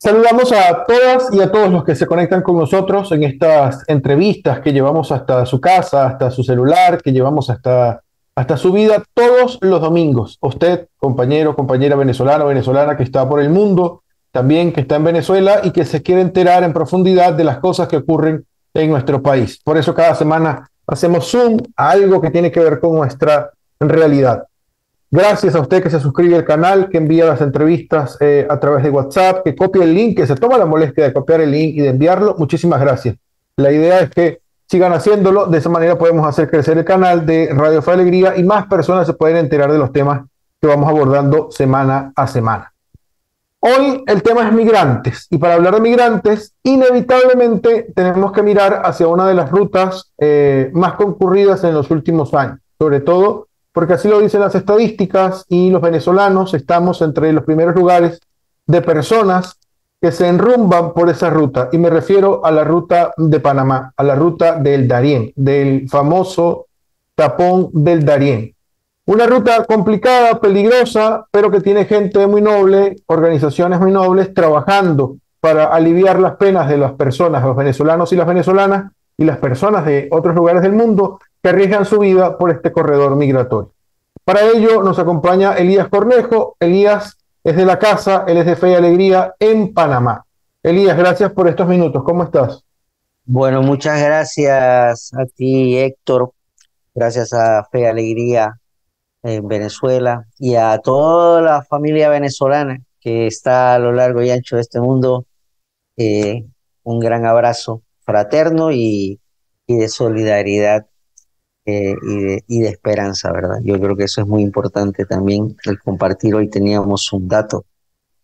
Saludamos a todas y a todos los que se conectan con nosotros en estas entrevistas que llevamos hasta su casa, hasta su celular, que llevamos hasta su vida todos los domingos. Usted, compañero, compañera venezolano, venezolana que está por el mundo, también que está en Venezuela y que se quiere enterar en profundidad de las cosas que ocurren en nuestro país. Por eso cada semana hacemos zoom a algo que tiene que ver con nuestra realidad. Gracias a usted que se suscribe al canal, que envía las entrevistas a través de WhatsApp, que copia el link, que se toma la molestia de copiar el link y de enviarlo. Muchísimas gracias. La idea es que sigan haciéndolo. De esa manera podemos hacer crecer el canal de Radio Fe Alegría y más personas se pueden enterar de los temas que vamos abordando semana a semana. Hoy el tema es migrantes y para hablar de migrantes, inevitablemente tenemos que mirar hacia una de las rutas más concurridas en los últimos años, sobre todo porque así lo dicen las estadísticas y los venezolanos estamos entre los primeros lugares de personas que se enrumban por esa ruta. Y me refiero a la ruta de Panamá, a la ruta del Darién, del famoso tapón del Darién. Una ruta complicada, peligrosa, pero que tiene gente muy noble, organizaciones muy nobles, trabajando para aliviar las penas de las personas, los venezolanos y las venezolanas, y las personas de otros lugares del mundo que arriesgan su vida por este corredor migratorio. Para ello nos acompaña Elías Cornejo. Elías es de la casa, él es de Fe y Alegría en Panamá. Elías, gracias por estos minutos. ¿Cómo estás? Bueno, muchas gracias a ti, Héctor. Gracias a Fe y Alegría en Venezuela y a toda la familia venezolana que está a lo largo y ancho de este mundo. Eh, un gran abrazo fraterno y de solidaridad y de esperanza, ¿verdad? Yo creo que eso es muy importante también, el compartir. Hoy teníamos un dato,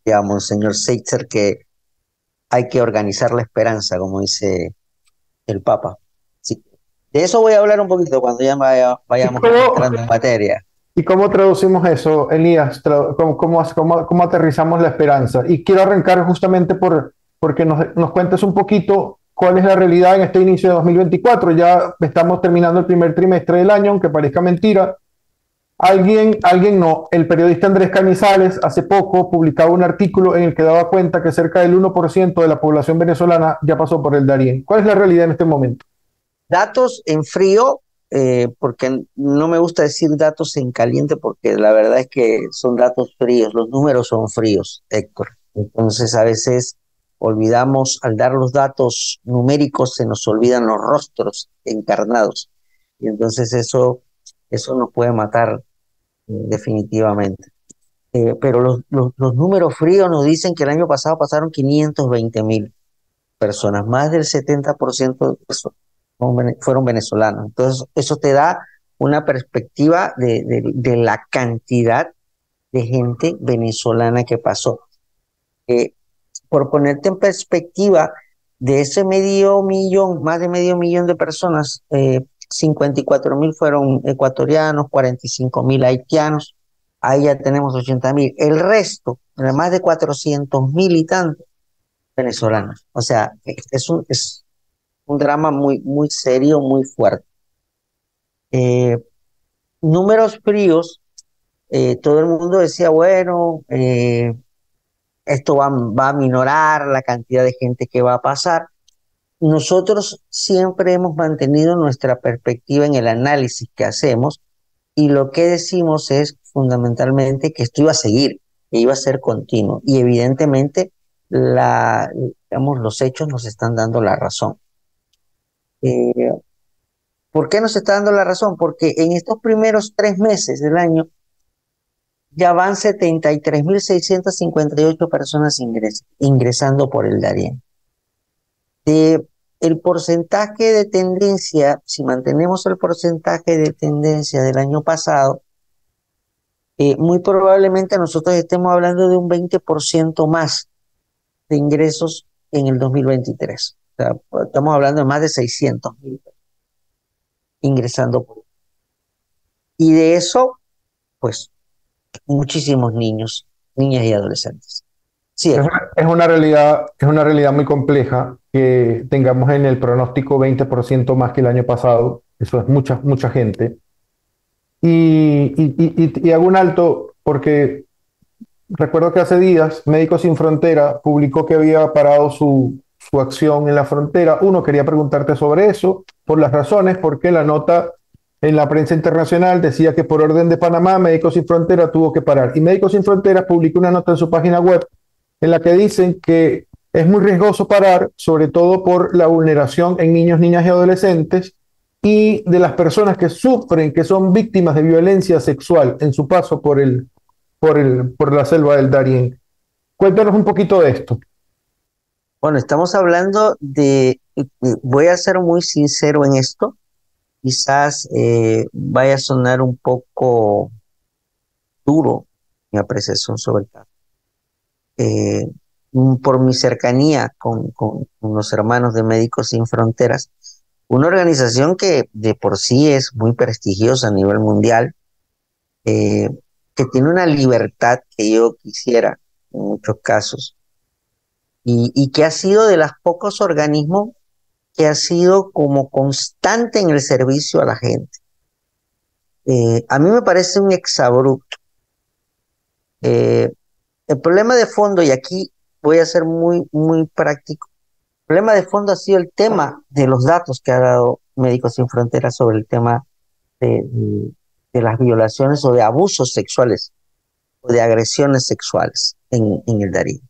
ya Monseñor Seitzer, que hay que organizar la esperanza, como dice el Papa. Sí. De eso voy a hablar un poquito cuando ya ¿Y vayamos cómo, entrando en materia. y cómo traducimos eso, Elías? ¿Cómo aterrizamos la esperanza? Y quiero arrancar justamente porque nos cuentes un poquito cuál es la realidad en este inicio de 2024. Ya estamos terminando el primer trimestre del año, aunque parezca mentira. Alguien no, el periodista Andrés Canizales hace poco publicaba un artículo en el que daba cuenta que cerca del 1% de la población venezolana ya pasó por el Darién. ¿Cuál es la realidad en este momento? Datos en frío, porque no me gusta decir datos en caliente, porque la verdad es que son datos fríos, los números son fríos, Héctor. Entonces a veces olvidamos, al dar los datos numéricos, se nos olvidan los rostros encarnados. Y entonces eso nos puede matar definitivamente. Pero los números fríos nos dicen que el año pasado pasaron 520.000 personas, más del 70% de eso fueron venezolanos. Entonces, eso te da una perspectiva de la cantidad de gente venezolana que pasó. Por ponerte en perspectiva, de ese medio millón, más de medio millón de personas, 54.000 fueron ecuatorianos, 45.000 haitianos, ahí ya tenemos 80.000. El resto, más de 400.000 y tantos venezolanos. O sea, es un drama muy, muy serio, muy fuerte. Eh, Números fríos, todo el mundo decía, bueno, esto va a minorar la cantidad de gente que va a pasar. Nosotros siempre hemos mantenido nuestra perspectiva en el análisis que hacemos y lo que decimos es fundamentalmente que esto iba a seguir, que iba a ser continuo y evidentemente digamos, los hechos nos están dando la razón. Eh, ¿Por qué nos está dando la razón? Porque en estos primeros 3 meses del año ya van 73.658 personas ingresando por el Darién. El porcentaje de tendencia, si mantenemos el porcentaje de tendencia del año pasado, muy probablemente nosotros estemos hablando de un 20% más de ingresos en el 2023. O sea, estamos hablando de más de 600.000 ingresando. Y de eso, pues, muchísimos niños, niñas y adolescentes. Sí, Es una realidad muy compleja que tengamos en el pronóstico 20% más que el año pasado. Eso es mucha, mucha gente. Y hago un alto porque recuerdo que hace días Médicos Sin Frontera publicó que había parado su acción en la frontera. Uno, quería preguntarte sobre eso, por las razones, porque la nota en la prensa internacional decía que por orden de Panamá, Médicos Sin Frontera tuvo que parar. Y Médicos Sin Fronteras publicó una nota en su página web en la que dicen que es muy riesgoso parar, sobre todo por la vulneración en niños, niñas y adolescentes y de las personas que sufren, que son víctimas de violencia sexual en su paso por la selva del Darién. Cuéntanos un poquito de esto. Bueno, estamos hablando voy a ser muy sincero en esto, quizás vaya a sonar un poco duro mi apreciación sobre el caso. Eh, por mi cercanía con los hermanos de Médicos Sin Fronteras, una organización que de por sí es muy prestigiosa a nivel mundial, eh, que tiene una libertad que yo quisiera en muchos casos, y que ha sido de los pocos organismos que ha sido como constante en el servicio a la gente. A mí me parece un exabrupto. Eh, el problema de fondo, y aquí voy a ser muy, muy práctico, el problema de fondo ha sido el tema de los datos que ha dado Médicos Sin Fronteras sobre el tema de las violaciones o de abusos sexuales o de agresiones sexuales en el Darién.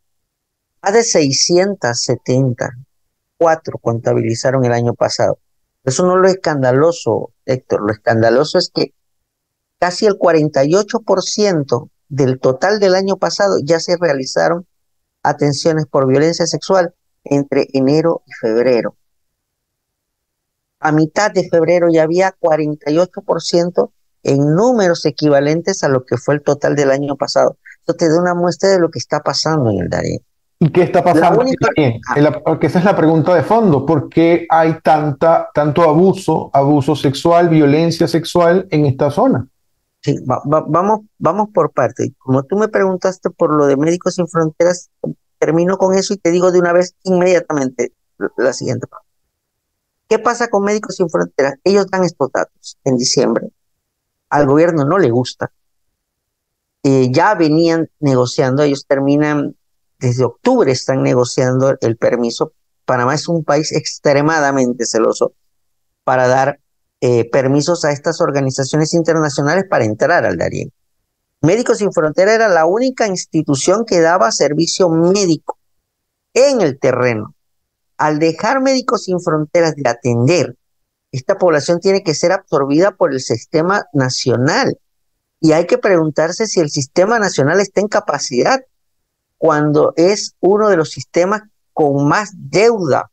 Más de 674 contabilizaron el año pasado. Eso no es lo escandaloso, Héctor. Lo escandaloso es que casi el 48% del total del año pasado ya se realizaron atenciones por violencia sexual entre enero y febrero. A mitad de febrero ya había 48% en números equivalentes a lo que fue el total del año pasado. Esto te da una muestra de lo que está pasando en el Darién. ¿Y qué está La pasando única, también? Porque esa es la pregunta de fondo. ¿Por qué hay tanto abuso sexual, violencia sexual en esta zona? sí, vamos por partes. Como tú me preguntaste por lo de Médicos Sin Fronteras, termino con eso y te digo de una vez inmediatamente la siguiente parte. ¿Qué pasa con Médicos Sin Fronteras? Ellos dan estos datos en diciembre. Al gobierno no le gusta. Ya venían negociando, ellos terminan, desde octubre están negociando el permiso. Panamá es un país extremadamente celoso para dar permisos a estas organizaciones internacionales para entrar al Darién. Médicos Sin Frontera era la única institución que daba servicio médico en el terreno. Al dejar Médicos Sin Fronteras de atender, esta población tiene que ser absorbida por el sistema nacional. Y hay que preguntarse si el sistema nacional está en capacidad cuando es uno de los sistemas con más deuda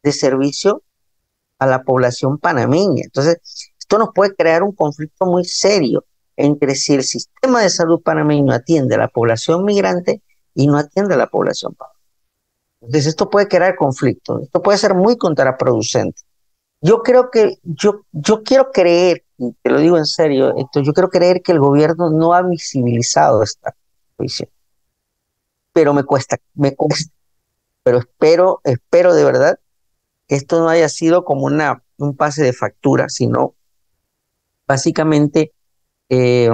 de servicio a la población panameña. Entonces, esto nos puede crear un conflicto muy serio entre si el sistema de salud panameño atiende a la población migrante y no atiende a la población panameña. Entonces, esto puede crear conflicto, esto puede ser muy contraproducente. Yo quiero creer, y te lo digo en serio, yo quiero creer que el gobierno no ha visibilizado esta visión, pero me cuesta, pero espero de verdad que esto no haya sido como un pase de factura, sino básicamente eh,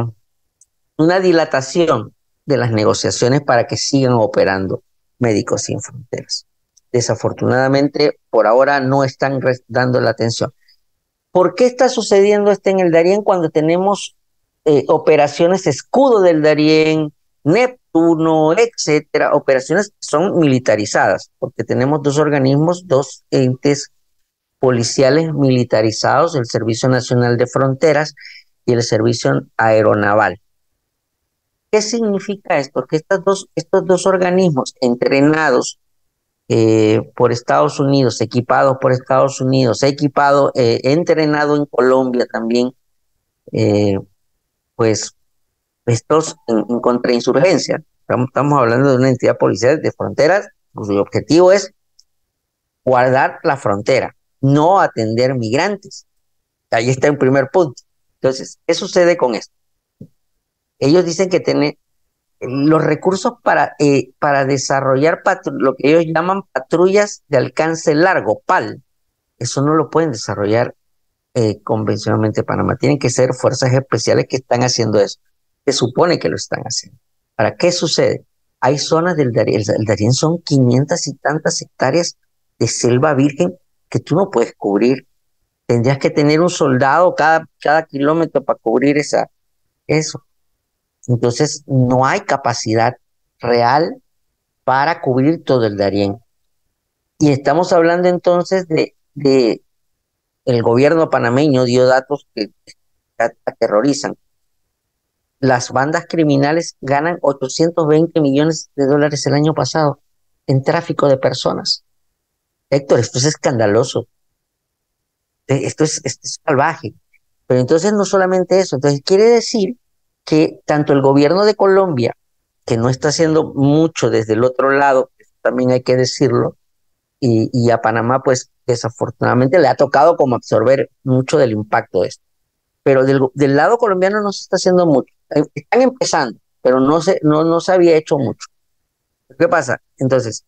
una dilatación de las negociaciones para que sigan operando Médicos Sin Fronteras. Desafortunadamente, por ahora no están dando la atención. ¿Por qué está sucediendo esto en el Darién cuando tenemos operaciones escudo del Darién, Neptuno, etcétera? Operaciones que son militarizadas, porque tenemos dos organismos, dos entes policiales militarizados, el Servicio Nacional de Fronteras y el Servicio Aeronaval. ¿Qué significa esto? Que estos dos organismos entrenados por Estados Unidos, equipados por Estados Unidos, entrenado en Colombia también, pues estos en contrainsurgencia. Estamos hablando de una entidad policial de fronteras cuyo objetivo es guardar la frontera, no atender migrantes. Ahí está el primer punto. Entonces, ¿qué sucede con esto? Ellos dicen que tienen los recursos para desarrollar lo que ellos llaman patrullas de alcance largo, PAL. Eso no lo pueden desarrollar convencionalmente en Panamá. Tienen que ser fuerzas especiales que están haciendo eso. Se supone que lo están haciendo. ¿Para qué sucede? Hay zonas del Darién, el Darién son 500 y tantas hectáreas de selva virgen que tú no puedes cubrir. Tendrías que tener un soldado cada kilómetro para cubrir eso. Entonces, no hay capacidad real para cubrir todo el Darién. Y estamos hablando entonces de el gobierno panameño dio datos que aterrorizan. Las bandas criminales ganan 820 millones de dólares el año pasado en tráfico de personas. Héctor, esto es escandaloso. Esto es salvaje. Pero entonces no solamente eso, entonces quiere decir que tanto el gobierno de Colombia, que no está haciendo mucho desde el otro lado, también hay que decirlo, y a Panamá, pues desafortunadamente le ha tocado como absorber mucho del impacto de esto. Pero del lado colombiano no se está haciendo mucho. Están empezando, pero no se había hecho mucho. ¿Qué pasa? Entonces,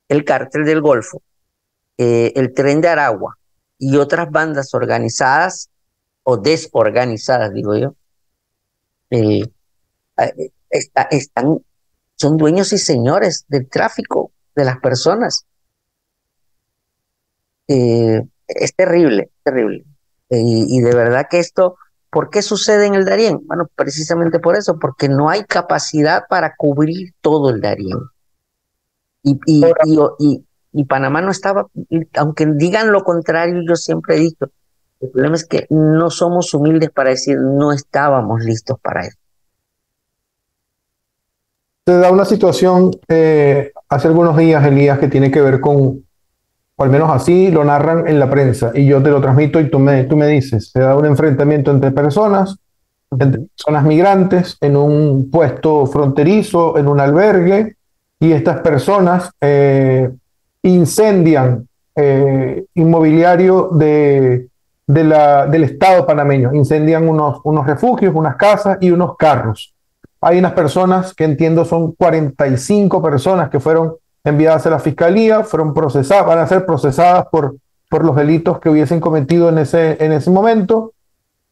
el cártel del Golfo, el Tren de Aragua y otras bandas organizadas o desorganizadas, digo yo, eh, están, son dueños y señores del tráfico de las personas. Es terrible, terrible. Y de verdad que esto, ¿por qué sucede en el Darién? Bueno, precisamente por eso, porque no hay capacidad para cubrir todo el Darién. Y, y, Ahora, y, y, y Panamá no estaba, aunque digan lo contrario, yo siempre he dicho, el problema es que no somos humildes para decir no estábamos listos para eso. se da una situación hace algunos días, Elías, que tiene que ver con, o al menos así lo narran en la prensa, y yo te lo transmito y tú me dices, se da un enfrentamiento entre Ujú. personas migrantes en un puesto fronterizo, en un albergue, y estas personas incendian inmobiliario del Estado panameño, incendian unos refugios, unas casas y unos carros. Hay unas personas que entiendo son 45 personas que fueron enviadas a la fiscalía, fueron procesadas, van a ser procesadas por los delitos que hubiesen cometido en ese momento.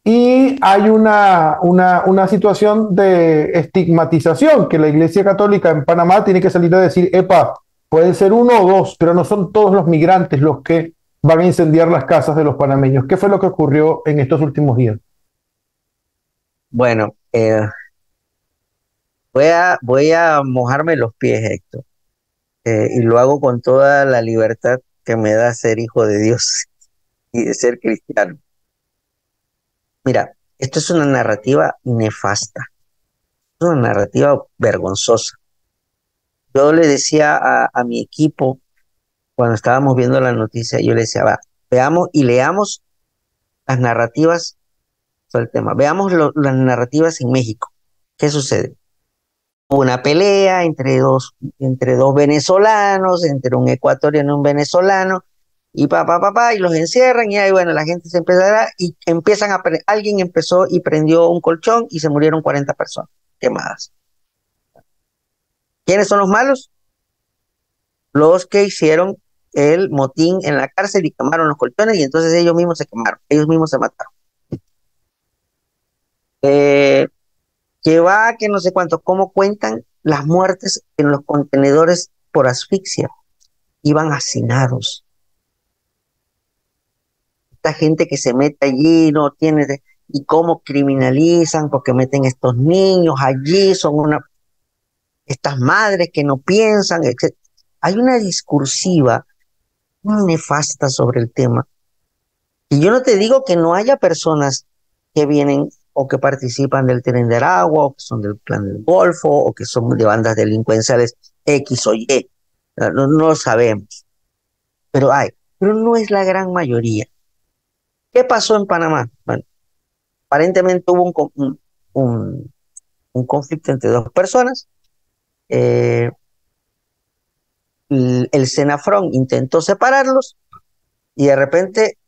Y hay una situación de estigmatización que la Iglesia Católica en Panamá tiene que salir a decir, epa, pueden ser uno o dos, pero no son todos los migrantes los que van a incendiar las casas de los panameños. ¿Qué fue lo que ocurrió en estos últimos días? Bueno, voy a mojarme los pies, Héctor, y lo hago con toda la libertad que me da ser hijo de Dios y de ser cristiano. Mira, esto es una narrativa nefasta, es una narrativa vergonzosa. Yo le decía a mi equipo cuando estábamos viendo la noticia, yo le decía, va, veamos y leamos las narrativas sobre el tema, veamos las narrativas en México. ¿Qué sucede? Una pelea entre dos venezolanos, entre un ecuatoriano y un venezolano, y y los encierran, y ahí, bueno, la gente se empezará, y alguien empezó y prendió un colchón, y se murieron 40 personas quemadas. ¿Quiénes son los malos? Los que hicieron el motín en la cárcel y quemaron los colchones, y entonces ellos mismos se quemaron, ellos mismos se mataron. Eh, que va, que no sé cuánto, cómo cuentan las muertes en los contenedores por asfixia. Iban hacinados. Esta gente que se mete allí no tiene, y cómo criminalizan porque meten estos niños allí, estas madres que no piensan, etc. Hay una discursiva muy nefasta sobre el tema. Y yo no te digo que no haya personas que vienen o que participan del Tren de Aragua, o que son del Clan del Golfo, o que son de bandas delincuenciales X o Y. No lo sabemos, pero pero no es la gran mayoría. ¿Qué pasó en Panamá? Bueno, aparentemente hubo un, un conflicto entre dos personas. Eh, el Senafrón intentó separarlos y de repente,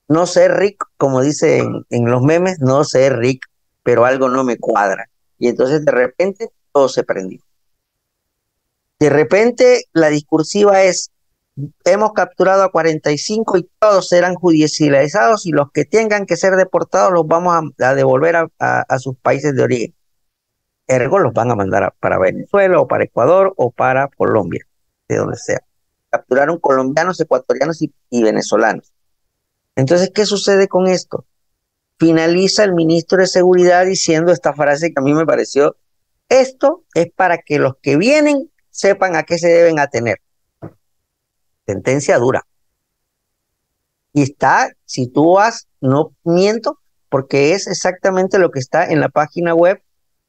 no sé, Rick, como dice en los memes, no sé, Rick, pero algo no me cuadra. Y entonces de repente todo se prendió. De repente la discursiva es, hemos capturado a 45 y todos serán judicializados y los que tengan que ser deportados los vamos a devolver a sus países de origen. Ergo los van a mandar para Venezuela o para Ecuador o para Colombia, de donde sea. Capturaron colombianos, ecuatorianos y venezolanos. Entonces, ¿qué sucede con esto? Finaliza el ministro de Seguridad diciendo esta frase que a mí me pareció: esto es para que los que vienen sepan a qué se deben atener. Sentencia dura. Y está, si tú vas, no miento, porque es exactamente lo que está en la página web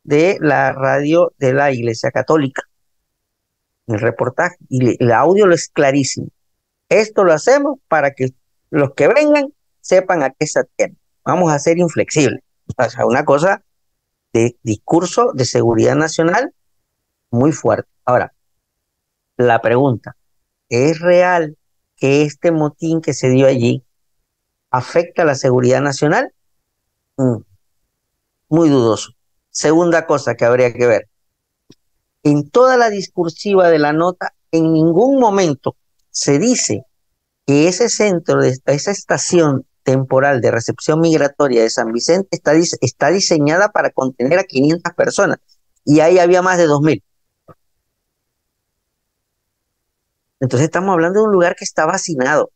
de la radio de la Iglesia Católica, el reportaje. Y el audio lo es clarísimo. Esto lo hacemos para que los que vengan sepan a qué se atienen. Vamos a ser inflexibles. O sea, una cosa de discurso de seguridad nacional muy fuerte. Ahora, la pregunta: ¿es real que este motín que se dio allí afecta a la seguridad nacional? Muy dudoso. Segunda cosa que habría que ver: en toda la discursiva de la nota, en ningún momento se dice que ese centro, esa estación temporal de recepción migratoria de San Vicente está diseñada para contener a 500 personas y ahí había más de 2000. Entonces estamos hablando de un lugar que está hacinado.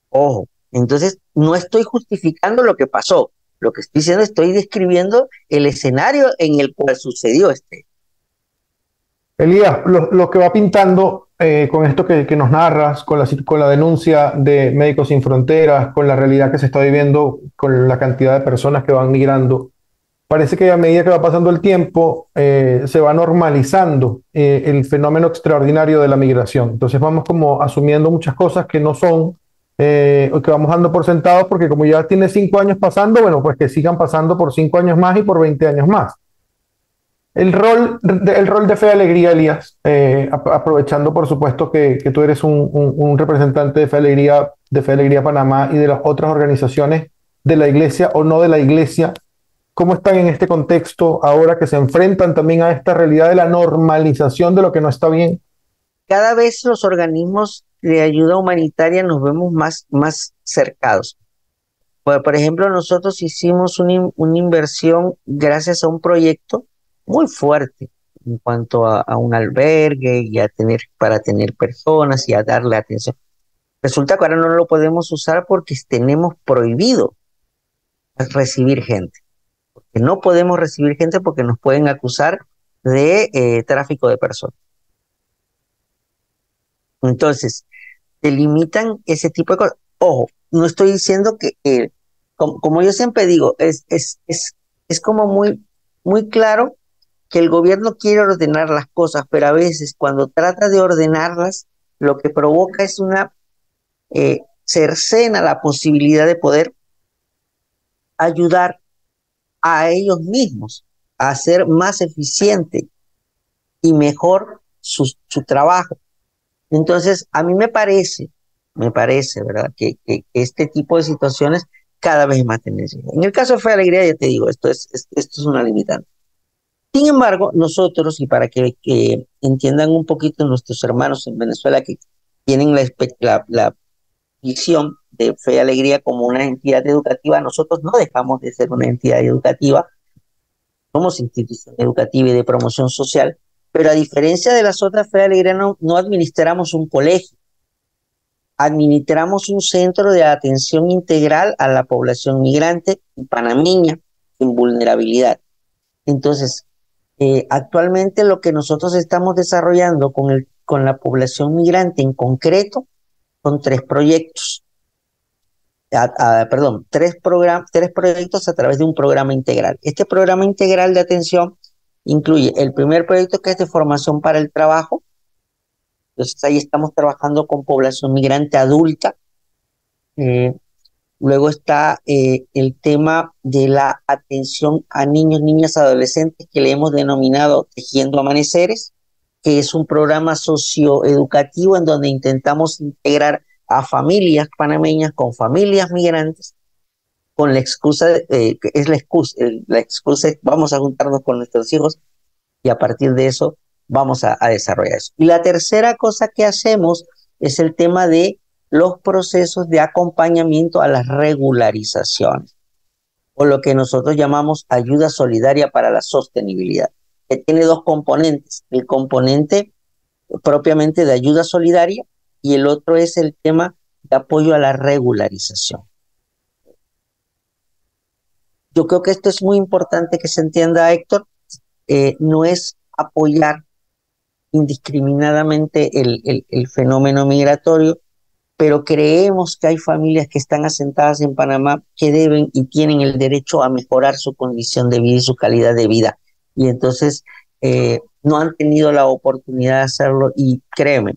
Ojo, entonces no estoy justificando lo que pasó. Lo que estoy diciendo, estoy describiendo el escenario en el cual sucedió este. Elías, lo que va pintando con esto que nos narras, con la denuncia de Médicos Sin Fronteras, con la realidad que se está viviendo, con la cantidad de personas que van migrando, parece que a medida que va pasando el tiempo, se va normalizando el fenómeno extraordinario de la migración. Entonces vamos como asumiendo muchas cosas que no son, o que vamos dando por sentados, porque como ya tiene 5 años pasando, bueno, pues que sigan pasando por 5 años más y por 20 años más. El rol de Fe y Alegría, Elías, aprovechando por supuesto que tú eres un representante de Fe y Alegría Panamá y de las otras organizaciones de la iglesia o no de la iglesia, ¿cómo están en este contexto ahora que se enfrentan también a esta realidad de la normalización de lo que no está bien? Cada vez los organismos de ayuda humanitaria nos vemos más cercados. Por ejemplo, nosotros hicimos una inversión gracias a un proyecto muy fuerte en cuanto a un albergue y para tener personas y a darle atención. Resulta que ahora no lo podemos usar porque tenemos prohibido recibir gente. Que no podemos recibir gente porque nos pueden acusar de tráfico de personas. Entonces, te limitan ese tipo de cosas. Ojo, no estoy diciendo que, como yo siempre digo, es como muy claro que el gobierno quiere ordenar las cosas, pero a veces cuando trata de ordenarlas, lo que provoca es cercena la posibilidad de poder ayudar a ellos mismos a hacer más eficiente y mejor su trabajo. Entonces, a mí me parece, ¿verdad?, que este tipo de situaciones cada vez es más tendencia. En el caso de Fe y Alegría, ya te digo, esto es una limitante. Sin embargo, nosotros, y para que entiendan un poquito nuestros hermanos en Venezuela que tienen la visión de Fe y Alegría como una entidad educativa, nosotros no dejamos de ser una entidad educativa, somos institución educativa y de promoción social, pero a diferencia de las otras, Fe y Alegría no administramos un colegio, administramos un centro de atención integral a la población migrante y panameña en vulnerabilidad. Entonces, actualmente lo que nosotros estamos desarrollando con la población migrante en concreto son 3 proyectos. Tres proyectos a través de un programa integral. Este programa integral de atención incluye el primer proyecto, que es de formación para el trabajo. Entonces ahí estamos trabajando con población migrante adulta. Luego está el tema de la atención a niños, niñas, adolescentes, que le hemos denominado Tejiendo Amaneceres, que es un programa socioeducativo en donde intentamos integrar a familias panameñas con familias migrantes, con la excusa, la excusa es: vamos a juntarnos con nuestros hijos y a partir de eso vamos a desarrollar eso. Y la tercera cosa que hacemos es el tema de los procesos de acompañamiento a las regularizaciones. o lo que nosotros llamamos ayuda solidaria para la sostenibilidad, que tiene dos componentes, el componente propiamente de ayuda solidaria y el otro es el tema de apoyo a la regularización. Yo creo que esto es muy importante que se entienda, Héctor, no es apoyar indiscriminadamente el fenómeno migratorio, pero creemos que hay familias que están asentadas en Panamá que deben y tienen el derecho a mejorar su condición de vida y su calidad de vida. Y entonces no han tenido la oportunidad de hacerlo y créeme,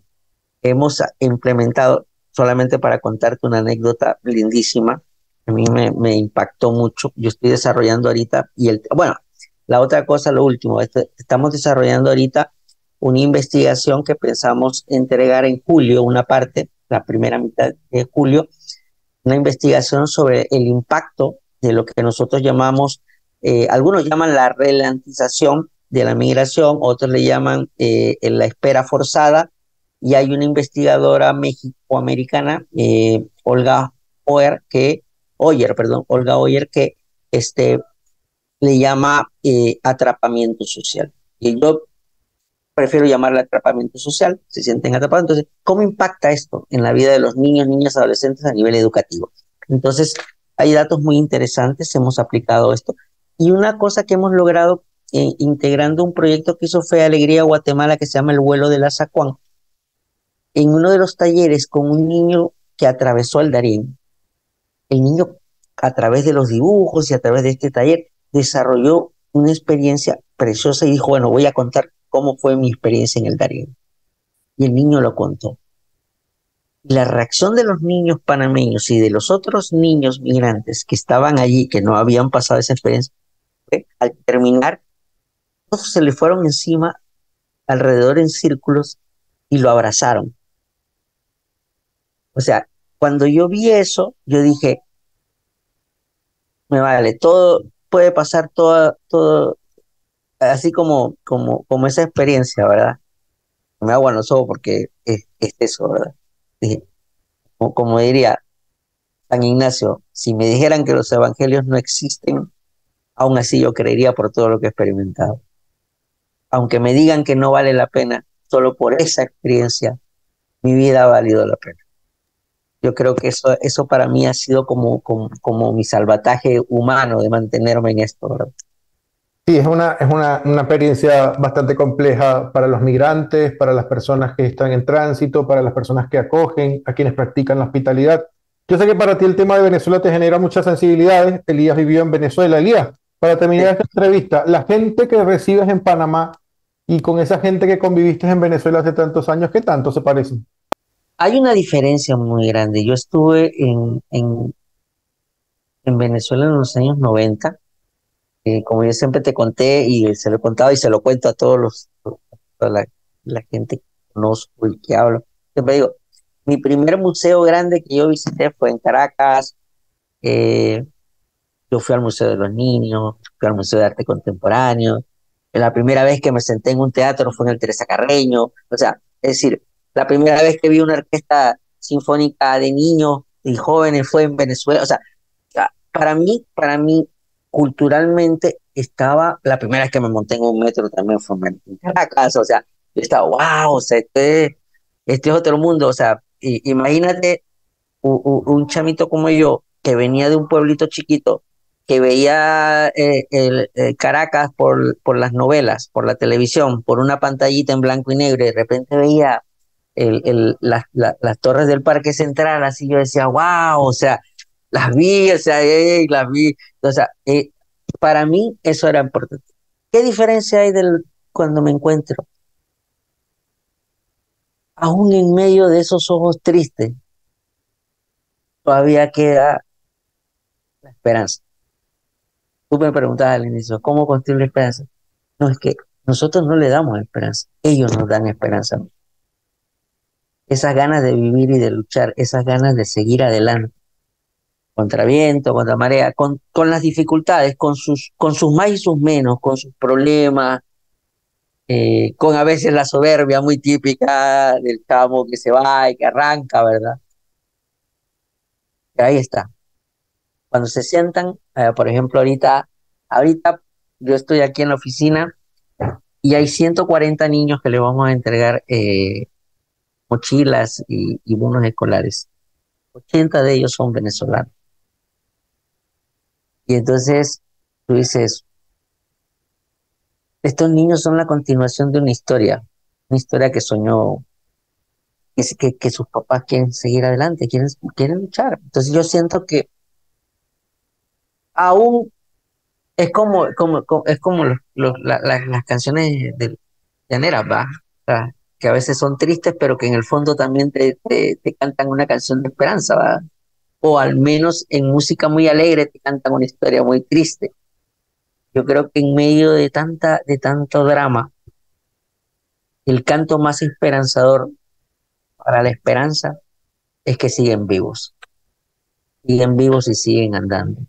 hemos implementado, solamente para contarte una anécdota lindísima, a mí me impactó mucho. Yo estoy desarrollando ahorita, bueno, la otra cosa, lo último, estamos desarrollando ahorita una investigación que pensamos entregar en julio, una parte, la primera mitad de julio, una investigación sobre el impacto de lo que nosotros llamamos, algunos llaman la ralentización de la migración, otros le llaman la espera forzada, y hay una investigadora mexicoamericana, Olga Oyer, que le llama atrapamiento social. Y yo prefiero llamarle atrapamiento social, se sienten atrapados. Entonces, ¿cómo impacta esto en la vida de los niños, niñas, adolescentes a nivel educativo? Entonces, hay datos muy interesantes, hemos aplicado esto. Y una cosa que hemos logrado integrando un proyecto que hizo Fe Alegría Guatemala que se llama El vuelo de la Zacuán, en uno de los talleres con un niño que atravesó el Darién, el niño a través de los dibujos y a través de este taller desarrolló una experiencia preciosa y dijo, bueno, voy a contar cómo fue mi experiencia en el Darién. Y el niño lo contó. Y la reacción de los niños panameños y de los otros niños migrantes que estaban allí, que no habían pasado esa experiencia, al terminar, todos se le fueron encima, alrededor en círculos, y lo abrazaron. O sea, cuando yo vi eso, yo dije, me vale, todo puede pasar, todo, así como esa experiencia, ¿verdad? Me agua en los ojos porque es eso, ¿verdad? Dije, como diría San Ignacio, si me dijeran que los evangelios no existen, aún así yo creería por todo lo que he experimentado. Aunque me digan que no vale la pena, solo por esa experiencia, mi vida ha valido la pena. Yo creo que eso para mí ha sido como mi salvataje humano de mantenerme en esto, ¿verdad? Sí, una experiencia bastante compleja para los migrantes, para las personas que están en tránsito, para las personas que acogen, a quienes practican la hospitalidad. Yo sé que para ti el tema de Venezuela te genera muchas sensibilidades. Elías vivió en Venezuela. Elías, para terminar Sí. esta entrevista, la gente que recibes en Panamá y con esa gente que conviviste en Venezuela hace tantos años, ¿qué tanto se parecen? Hay una diferencia muy grande. Yo estuve en Venezuela en los años 90, como yo siempre te conté y se lo he contado y se lo cuento a toda la gente que conozco y que hablo. Siempre digo, mi primer museo grande que yo visité fue en Caracas. eh, yo fui al Museo de los Niños, fui al Museo de Arte Contemporáneo. La primera vez que me senté en un teatro fue en el Teresa Carreño. O sea, es decir, la primera vez que vi una orquesta sinfónica de niños y jóvenes fue en Venezuela. O sea, para mí, culturalmente estaba, la primera vez que me monté en un metro también fue en Caracas. O sea, yo estaba, wow, o sea, este es otro mundo. O sea, imagínate un chamito como yo, que venía de un pueblito chiquito, que veía Caracas por las novelas, por la televisión, por una pantallita en blanco y negro, y de repente veía las torres del Parque Central, así yo decía, wow, o sea, las vi, o sea, las vi, o sea, para mí eso era importante. ¿Qué diferencia hay cuando me encuentro, aún en medio de esos ojos tristes, todavía queda la esperanza? Tú me preguntabas al inicio, ¿cómo construir la esperanza? No, es que nosotros no le damos esperanza, ellos nos dan esperanza. Esas ganas de vivir y de luchar, esas ganas de seguir adelante, contra viento, contra marea, con las dificultades, con sus más y sus menos, con sus problemas, con a veces la soberbia muy típica del chamo que se va y que arranca, ¿verdad? Y ahí está. Cuando se sientan Por ejemplo, ahorita yo estoy aquí en la oficina y hay 140 niños que le vamos a entregar mochilas y bonos escolares. 80 de ellos son venezolanos. Y entonces tú dices, estos niños son la continuación de una historia que soñó, que sus papás quieren seguir adelante, quieren luchar. Entonces yo siento que aún es es como las canciones de llaneras, ¿va? O sea, que a veces son tristes, pero que en el fondo también te cantan una canción de esperanza, ¿va? O al menos en música muy alegre te cantan una historia muy triste. Yo creo que en medio de tanto drama, el canto más esperanzador para la esperanza es que siguen vivos y siguen andando.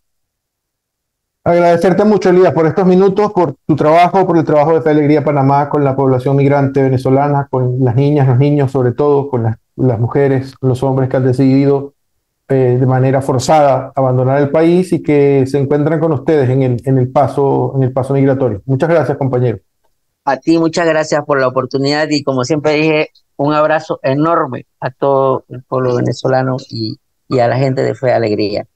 Agradecerte mucho, Elías, por estos minutos, por tu trabajo, por el trabajo de Fe Alegría Panamá con la población migrante venezolana, con las niñas, los niños, sobre todo, con las mujeres, los hombres que han decidido de manera forzada abandonar el país y que se encuentran con ustedes en el paso migratorio. Muchas gracias, compañero. A ti muchas gracias por la oportunidad y como siempre dije, un abrazo enorme a todo el pueblo venezolano y a la gente de Fe Alegría.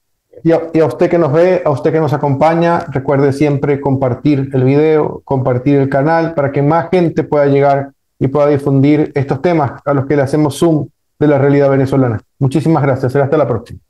Y a usted que nos ve, a usted que nos acompaña, recuerde siempre compartir el video, compartir el canal para que más gente pueda llegar y pueda difundir estos temas a los que le hacemos zoom de la realidad venezolana. Muchísimas gracias. Será hasta la próxima.